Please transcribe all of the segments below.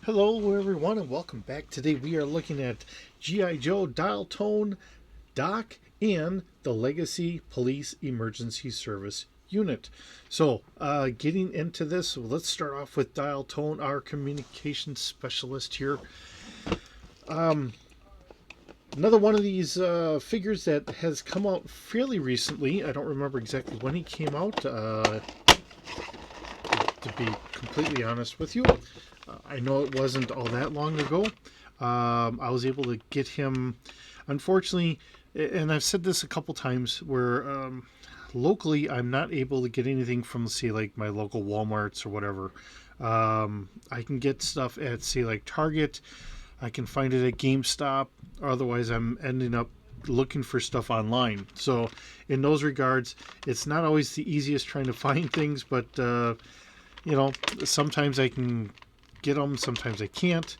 Hello everyone and welcome back. Today we are looking at GIJoe Dial Tone Dock and the Legacy Police Emergency Service Unit. So getting into this, let's start off with Dial Tone, our communications specialist here. Another one of these figures that has come out fairly recently. I don't remember exactly when he came out, to be completely honest with you. I know it wasn't all that long ago. I was able to get him, unfortunately, and I've said this a couple times, where locally I'm not able to get anything from, say, like my local Walmarts or whatever. I can get stuff at, say, like Target. I can find it at GameStop, or otherwise I'm ending up looking for stuff online. So in those regards, it's not always the easiest trying to find things, but sometimes I can get them, sometimes I can't.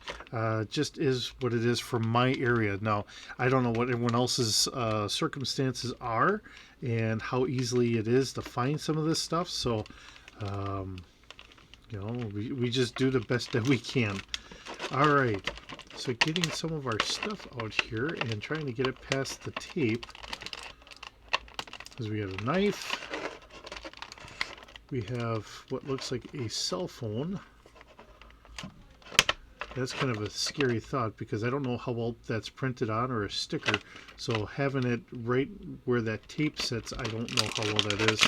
Just is what it is for my area. Now, I don't know what everyone else's circumstances are and how easily it is to find some of this stuff. So, we just do the best that we can. All right. So getting some of our stuff out here and trying to get it past the tape. Because we got a knife. We have what looks like a cell phone. That's kind of a scary thought because I don't know how well that's printed on or a sticker. So having it right where that tape sits, I don't know how well that is.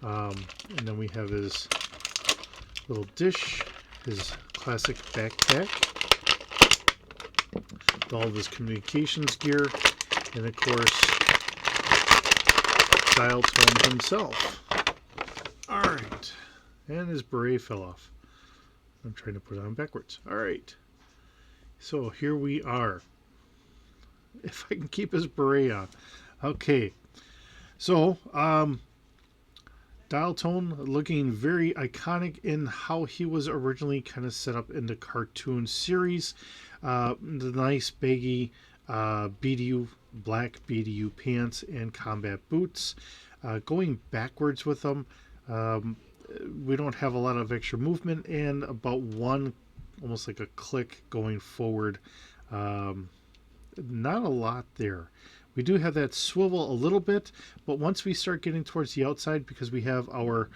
And then we have his little dish, his classic backpack, with all of his communications gear, and of course, Dial Tone himself. All right, and his beret fell off. I'm trying to put it on backwards. All right. So here we are. If I can keep his beret on. Okay. So, Dial Tone looking very iconic in how he was originally kind of set up in the cartoon series. The nice baggy BDU, black BDU pants and combat boots. Going backwards with them. We don't have a lot of extra movement and about one, almost like a click going forward. Not a lot there. We do have that swivel a little bit, but once we start getting towards the outside, because we have our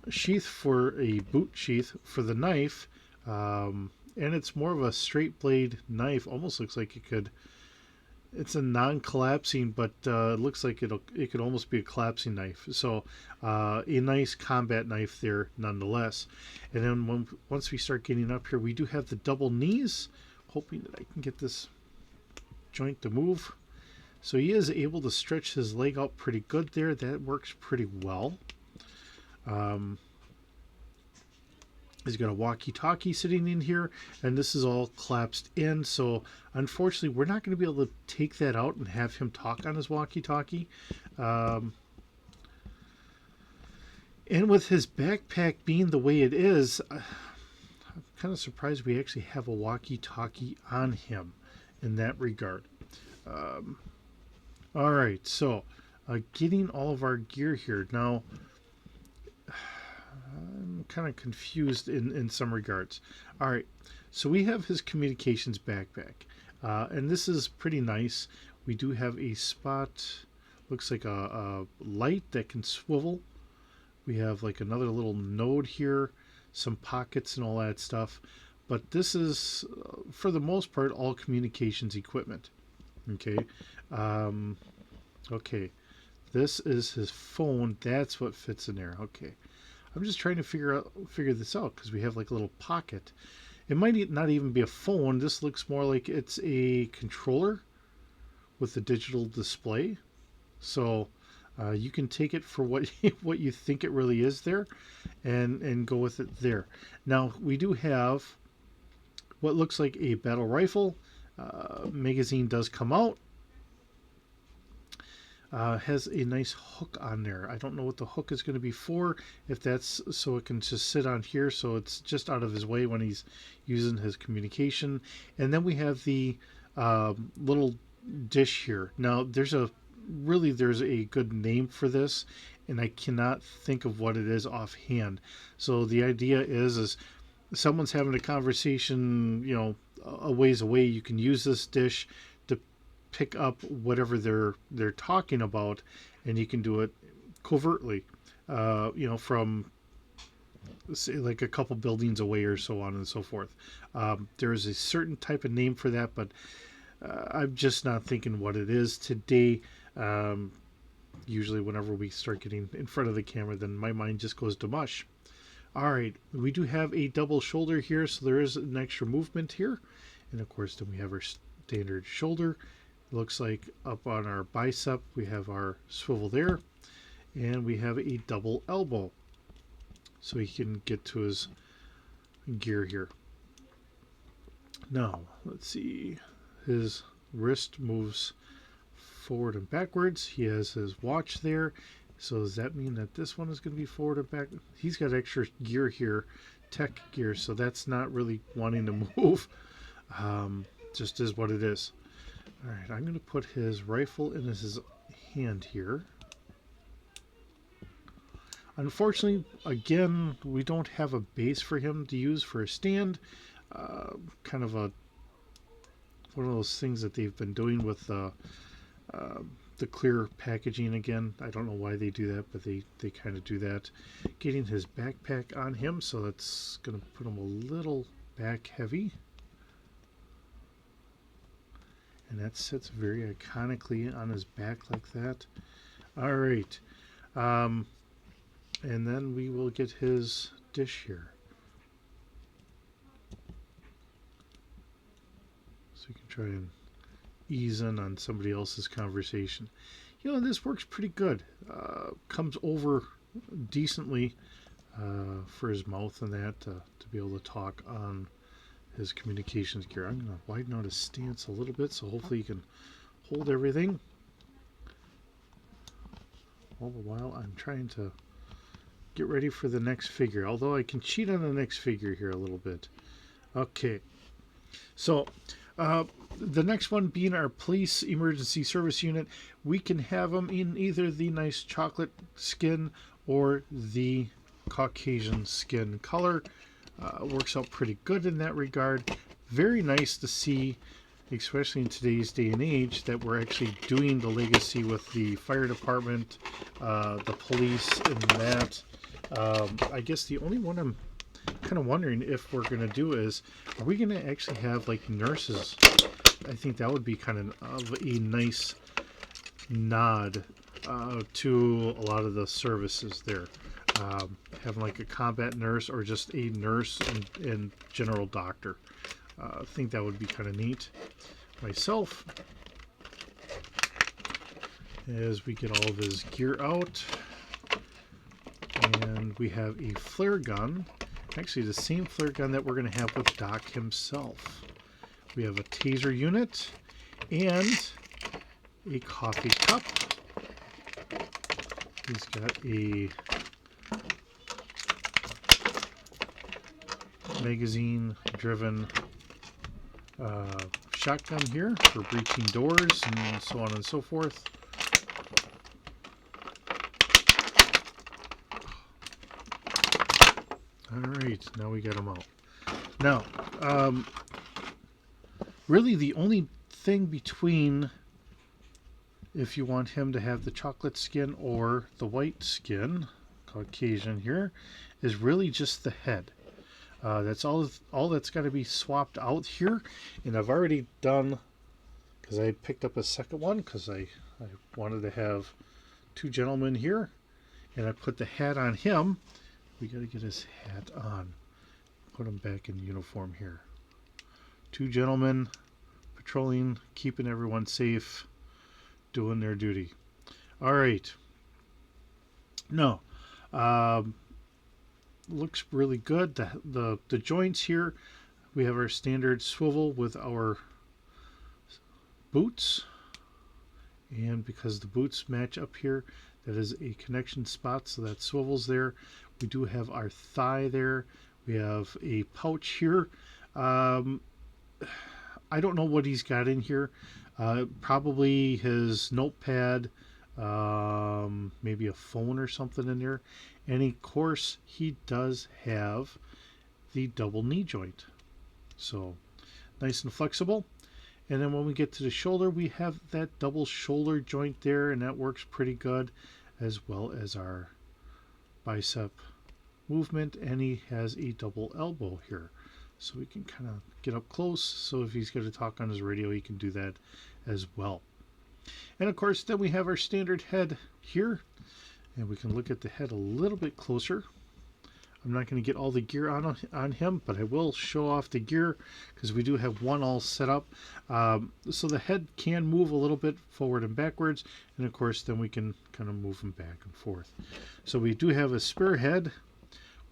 sheath for a boot sheath for the knife, and it's more of a straight blade knife. Almost looks like it's a non-collapsing, but it looks like it could almost be a collapsing knife. So a nice combat knife there nonetheless. And then once we start getting up here, we do have the double knees. Hoping that I can get this joint to move. So he is able to stretch his leg out pretty good there. That works pretty well. He's got a walkie-talkie sitting in here, and this is all collapsed in. So unfortunately, we're not going to be able to take that out and have him talk on his walkie-talkie. And with his backpack being the way it is, I'm kind of surprised we actually have a walkie-talkie on him in that regard. All right, so getting all of our gear here. Now, I'm kind of confused in some regards. All right, so we have his communications backpack, and this is pretty nice. We do have a spot, looks like a light that can swivel. We have like another little node here, some pockets and all that stuff. But this is, for the most part, all communications equipment. Okay. Okay. This is his phone. That's what fits in there. Okay. I'm just trying to figure this out because we have like a little pocket. It might not even be a phone. This looks more like it's a controller with a digital display. So you can take it for what what you think it really is there, and go with it there. Now we do have what looks like a battle rifle. Magazine does come out. Has a nice hook on there. I don't know what the hook is going to be for. If that's so it can just sit on here, so it's just out of his way when he's using his communication. And then we have the little dish here. Now there's a good name for this, and I cannot think of what it is offhand. So the idea is someone's having a conversation, you know, a ways away, you can use this dish to pick up whatever they're talking about, and you can do it covertly, you know, from say like a couple buildings away or so on and so forth. There is a certain type of name for that, but I'm just not thinking what it is today. Usually, whenever we start getting in front of the camera, then my mind just goes to mush. All right, we do have a double shoulder here, so there is an extra movement here. And of course, then we have our standard shoulder. It looks like up on our bicep, we have our swivel there. And we have a double elbow, so he can get to his gear here. Now, let's see. His wrist moves forward and backwards. He has his watch there. So does that mean that this one is going to be forward and back? He's got extra gear here, tech gear, so that's not really wanting to move. Just is what it is. All right, I'm going to put his rifle in his hand here. Unfortunately, again, we don't have a base for him to use for a stand. Kind of one of those things that they've been doing with the clear packaging again. I don't know why they do that, but they kind of do that. Getting his backpack on him, so that's going to put him a little back heavy. And that sits very iconically on his back like that. All right. And then we will get his dish here. So you can try and ease in on somebody else's conversation. You know, this works pretty good. Comes over decently for his mouth and that to be able to talk on his communications gear. I'm going to widen out his stance a little bit so hopefully he can hold everything. All the while I'm trying to get ready for the next figure, although I can cheat on the next figure here a little bit. Okay, so the next one being our police emergency service unit, we can have them in either the nice chocolate skin or the Caucasian skin color. Works out pretty good in that regard. Very nice to see, especially in today's day and age, that we're actually doing the legacy with the fire department, the police, and that. I guess the only one I'm kind of wondering if we're going to do is, are we going to actually have like nurses? I think that would be kind of a nice nod to a lot of the services there. Having like a combat nurse or just a nurse and general doctor. I think that would be kind of neat. Myself, as we get all of his gear out, and we have a flare gun, actually the same flare gun that we're going to have with Doc himself. We have a taser unit and a coffee cup. He's got a magazine driven shotgun here for breaching doors and so on and so forth. Alright, now we got them out. Now, really the only thing between if you want him to have the chocolate skin or the white skin, Caucasian here, is really just the head. That's all that's got to be swapped out here, and I've already done, because I picked up a second one because I wanted to have two gentlemen here, and I put the hat on him. We got to get his hat on, put him back in uniform here. Two gentlemen patrolling, keeping everyone safe, doing their duty. All right. No. Looks really good. The joints here, we have our standard swivel with our boots, and because the boots match up here, that is a connection spot, so that swivels there. We do have our thigh there. We have a pouch here. I don't know what he's got in here. Probably his notepad, maybe a phone or something in there. And of course, he does have the double knee joint. So nice and flexible. And then when we get to the shoulder, we have that double shoulder joint there, and that works pretty good, as well as our bicep movement. And he has a double elbow here, so we can kind of get up close. So if he's going to talk on his radio, he can do that as well. And of course, then we have our standard head here, and we can look at the head a little bit closer. I'm not going to get all the gear on him, but I will show off the gear because we do have one all set up. So the head can move a little bit forward and backwards, and of course then we can kind of move him back and forth. So we do have a spare head.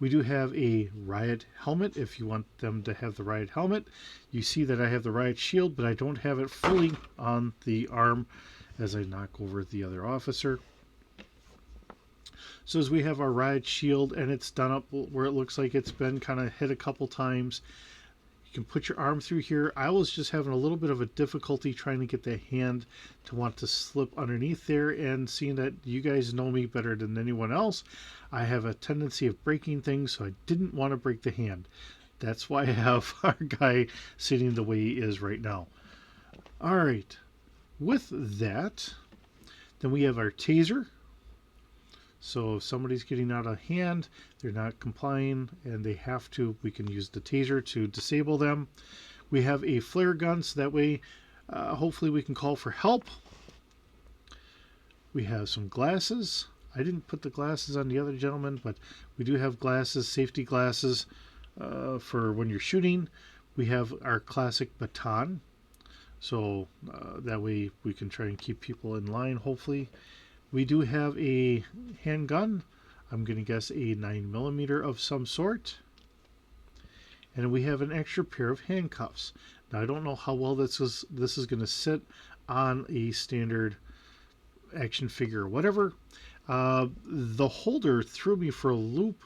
We do have a riot helmet if you want them to have the riot helmet. You see that I have the riot shield, but I don't have it fully on the arm as I knock over the other officer. So as we have our riot shield, and it's done up where it looks like it's been kind of hit a couple times, you can put your arm through here. I was just having a little bit of a difficulty trying to get the hand to want to slip underneath there, and seeing that you guys know me better than anyone else, I have a tendency of breaking things, so I didn't want to break the hand. That's why I have our guy sitting the way he is right now. All right, with that, then we have our taser. So if somebody's getting out of hand, they're not complying, and they have to, we can use the taser to disable them. We have a flare gun, so that way hopefully we can call for help. We have some glasses. I didn't put the glasses on the other gentleman, but we do have glasses, safety glasses for when you're shooting. We have our classic baton, so that way we can try and keep people in line, hopefully. We do have a handgun. I'm going to guess a 9mm of some sort. And we have an extra pair of handcuffs. Now I don't know how well this is going to sit on a standard action figure or whatever. The holder threw me for a loop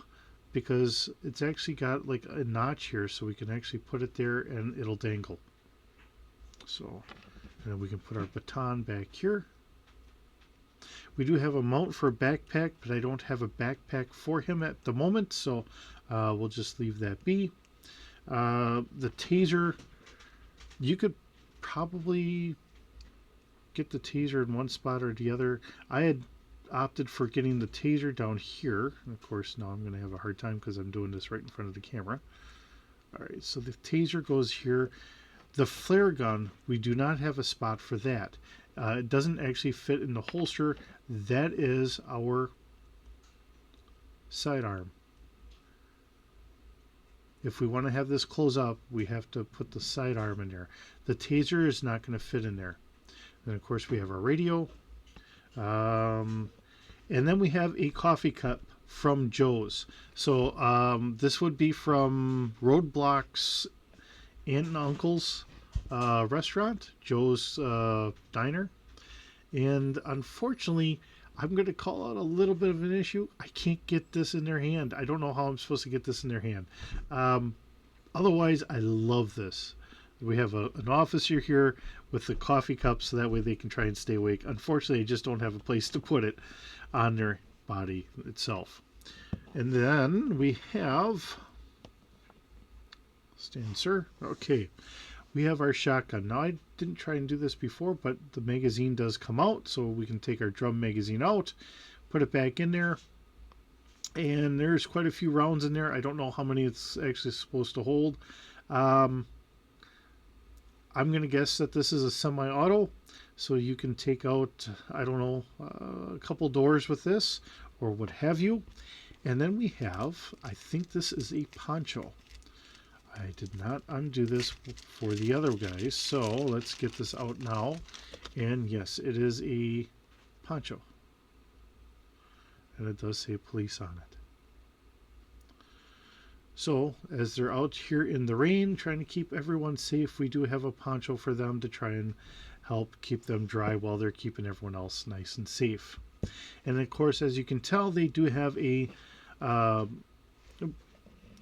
because it's actually got like a notch here, so we can actually put it there and it'll dangle. So, and then we can put our baton back here. We do have a mount for a backpack, but I don't have a backpack for him at the moment, so we'll just leave that be. The taser, you could probably get the taser in one spot or the other. I had opted for getting the taser down here. And of course, now I'm going to have a hard time because I'm doing this right in front of the camera. All right, so the taser goes here. The flare gun, we do not have a spot for that. It doesn't actually fit in the holster. That is our sidearm. If we want to have this close up, we have to put the sidearm in there. The taser is not going to fit in there. Then of course we have our radio. And then we have a coffee cup from GIJoe's. So this would be from Roadblock's Aunt and Uncle's restaurant, GIJoe's Diner. And unfortunately, I'm going to call out a little bit of an issue. I can't get this in their hand. I don't know how I'm supposed to get this in their hand. Otherwise, I love this. We have an officer here with the coffee cup, so that way they can try and stay awake. Unfortunately, I just don't have a place to put it on their body itself. And then we have... Stand, sir. Okay. We have our shotgun. Now, I didn't try and do this before, but the magazine does come out, so we can take our drum magazine out, put it back in there, and there's quite a few rounds in there. I don't know how many it's actually supposed to hold. I'm going to guess that this is a semi-auto, so you can take out, I don't know, a couple doors with this, or what have you. And then we have, I think this is a poncho. I did not undo this for the other guys, so let's get this out now. And yes, it is a poncho. And it does say police on it. So, as they're out here in the rain, trying to keep everyone safe, we do have a poncho for them to try and help keep them dry while they're keeping everyone else nice and safe. And of course, as you can tell, they do have a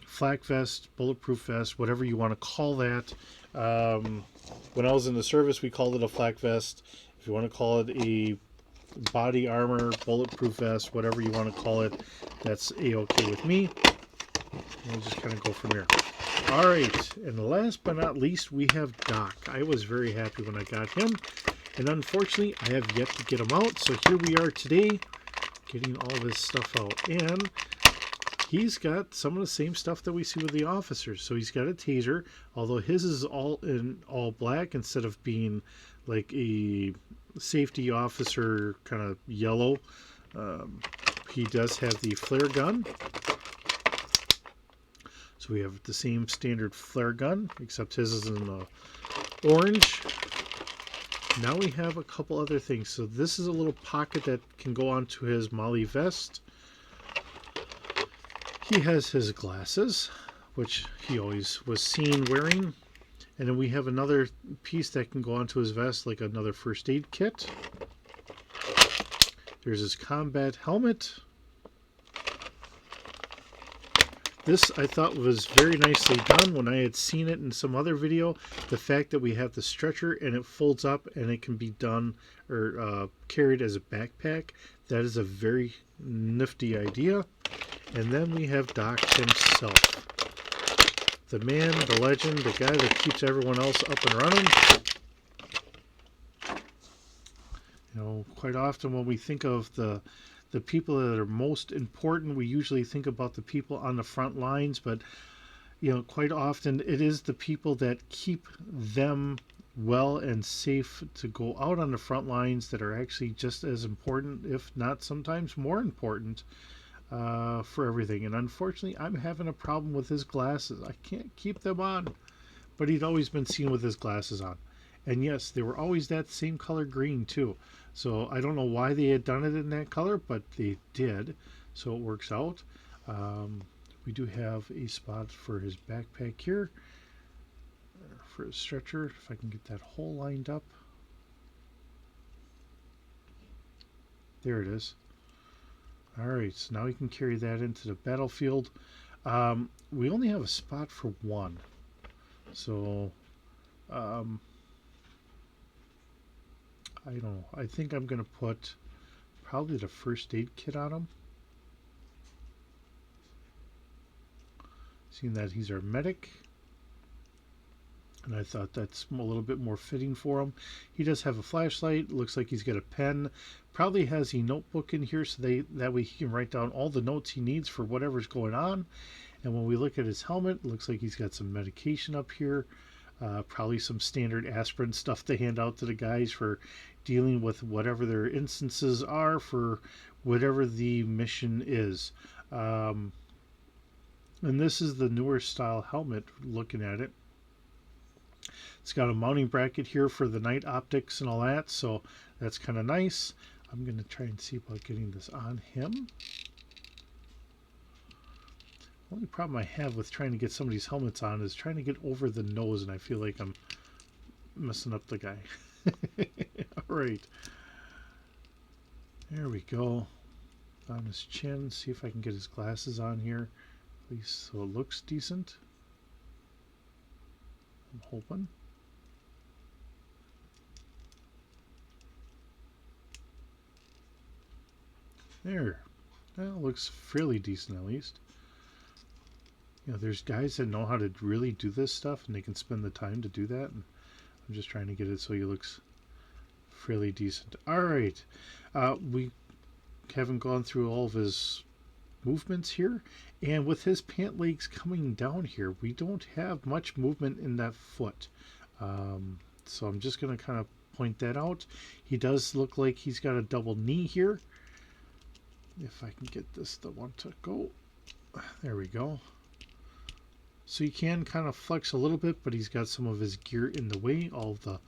flak vest, bulletproof vest, whatever you want to call that. When I was in the service, we called it a flak vest. If you want to call it a body armor, bulletproof vest, whatever you want to call it, that's a-okay with me. We'll just kind of go from here. All right, and last but not least, we have Doc. I was very happy when I got him, and unfortunately, I have yet to get him out. So here we are today, getting all this stuff out, and he's got some of the same stuff that we see with the officers. So he's got a taser, although his is all in all black instead of being like a safety officer kind of yellow. He does have the flare gun. So we have the same standard flare gun, except his is in the orange. Now we have a couple other things. So this is a little pocket that can go onto his Molly vest. He has his glasses, which he always was seen wearing. And then we have another piece that can go onto his vest, like another first aid kit. There's his combat helmet. This I thought was very nicely done when I had seen it in some other video. The fact that we have the stretcher and it folds up and it can be done or carried as a backpack, that is a very nifty idea. And then we have Doc himself. The man, the legend, the guy that keeps everyone else up and running. You know, quite often when we think of the people that are most important, we usually think about the people on the front lines, but you know, quite often it is the people that keep them well and safe to go out on the front lines that are actually just as important, if not sometimes more important, for everything. And unfortunately, I'm having a problem with his glasses. I can't keep them on, but he'd always been seen with his glasses on. And yes, they were always that same color green too. So I don't know why they had done it in that color, but they did. So it works out. We do have a spot for his backpack here, for his stretcher. If I can get that hole lined up. There it is. All right, so now we can carry that into the battlefield. We only have a spot for one. So, I don't know. I think I'm going to put probably the first aid kit on him. Seeing that he's our medic. And I thought that's a little bit more fitting for him. He does have a flashlight. Looks like he's got a pen. Probably has a notebook in here so that way he can write down all the notes he needs for whatever's going on. And when we look at his helmet, it looks like he's got some medication up here. Probably some standard aspirin stuff to hand out to the guys for dealing with whatever their instances are for whatever the mission is. And this is the newer style helmet, looking at it. It's got a mounting bracket here for the night optics and all that, so that's kind of nice. I'm going to try and see about getting this on him. The only problem I have with trying to get somebody's helmets on is trying to get over the nose, and I feel like I'm messing up the guy. Alright. There we go. On his chin. See if I can get his glasses on here. At least so it looks decent. I'm hoping. There. That looks fairly decent at least. You know, there's guys that know how to really do this stuff and they can spend the time to do that. And I'm just trying to get it so he looks fairly decent. Alright. We haven't gone through all of his movements here. And with his pant legs coming down here, we don't have much movement in that foot. So I'm just going to kind of point that out. He does look like he's got a double knee here. If I can get this the one to go. There we go. So you can kind of flex a little bit, but he's got some of his gear in the way. All of the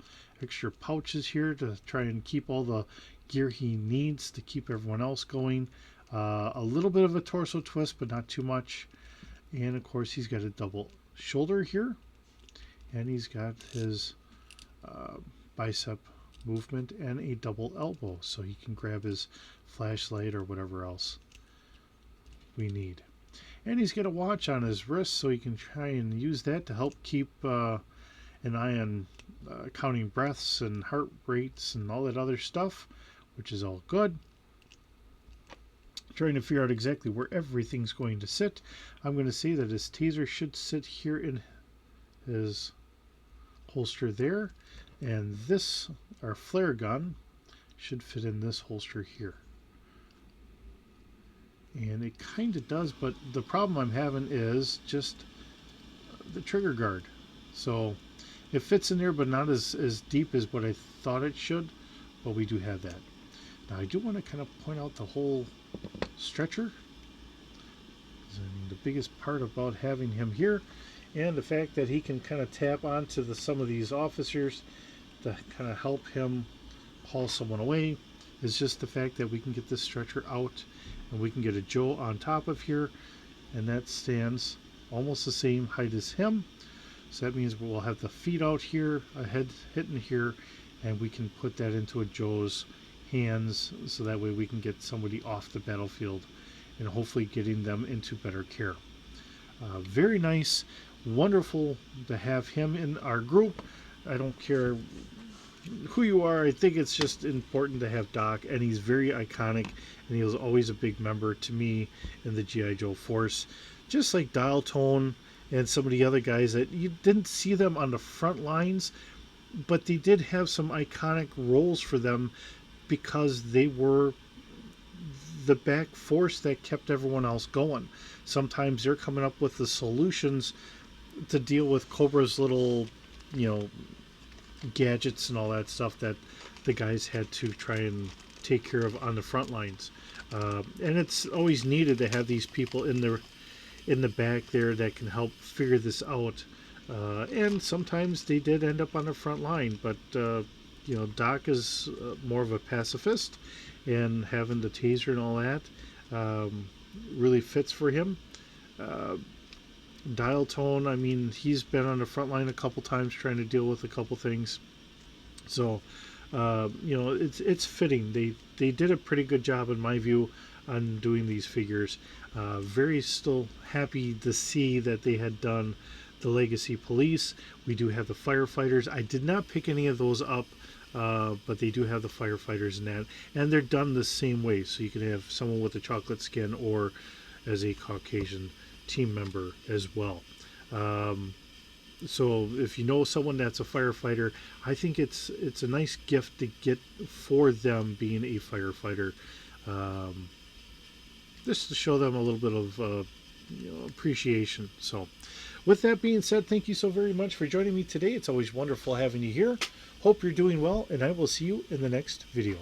extra pouches here to try and keep all the gear he needs to keep everyone else going. A little bit of a torso twist, but not too much. And of course he's got a double shoulder here. And he's got his bicep movement and a double elbow, so he can grab his flashlight or whatever else we need. And he's got a watch on his wrist, so he can try and use that to help keep an eye on counting breaths and heart rates and all that other stuff, which is all good. trying to figure out exactly where everything's going to sit. I'm going to say that his taser should sit here in his holster there, and this, our flare gun, should fit in this holster here. And it kind of does, but the problem I'm having is just the trigger guard. So it fits in there, but not as deep as what I thought it should, but we do have that. Now I do want to kind of point out the whole stretcher. I mean, the biggest part about having him here, and the fact that he can kind of tap onto some of these officers to kind of help him haul someone away, is just the fact that we can get this stretcher out and we can get a Joe on top of here, and that stands almost the same height as him. So that means we'll have the feet out here, a head hitting here, and we can put that into a Joe's hands, so that way we can get somebody off the battlefield and hopefully getting them into better care. Very nice, wonderful to have him in our group. I don't care who you are, I think it's just important to have Doc, and he's very iconic, and he was always a big member to me in the G.I. Joe force. Just like Dial Tone and some of the other guys that you didn't see them on the front lines, but they did have some iconic roles for them because they were the back force that kept everyone else going. Sometimes they're coming up with the solutions to deal with Cobra's little, gadgets and all that stuff that the guys had to try and take care of on the front lines. And it's always needed to have these people in the back there that can help figure this out. And sometimes they did end up on the front line, but Doc is more of a pacifist, and having the taser and all that really fits for him. Dial Tone, I mean, he's been on the front line a couple times trying to deal with a couple things. So, it's fitting. They did a pretty good job, in my view, on doing these figures. Very still happy to see that they had done the Legacy Police. We do have the firefighters. I did not pick any of those up, but they do have the firefighters in that. And they're done the same way. So you can have someone with a chocolate skin or as a Caucasian team member as well. So if you know someone that's a firefighter, I think it's a nice gift to get for them being a firefighter, just to show them a little bit of appreciation. So with that being said, thank you so very much for joining me today. It's always wonderful having you here. Hope you're doing well, and I will see you in the next video.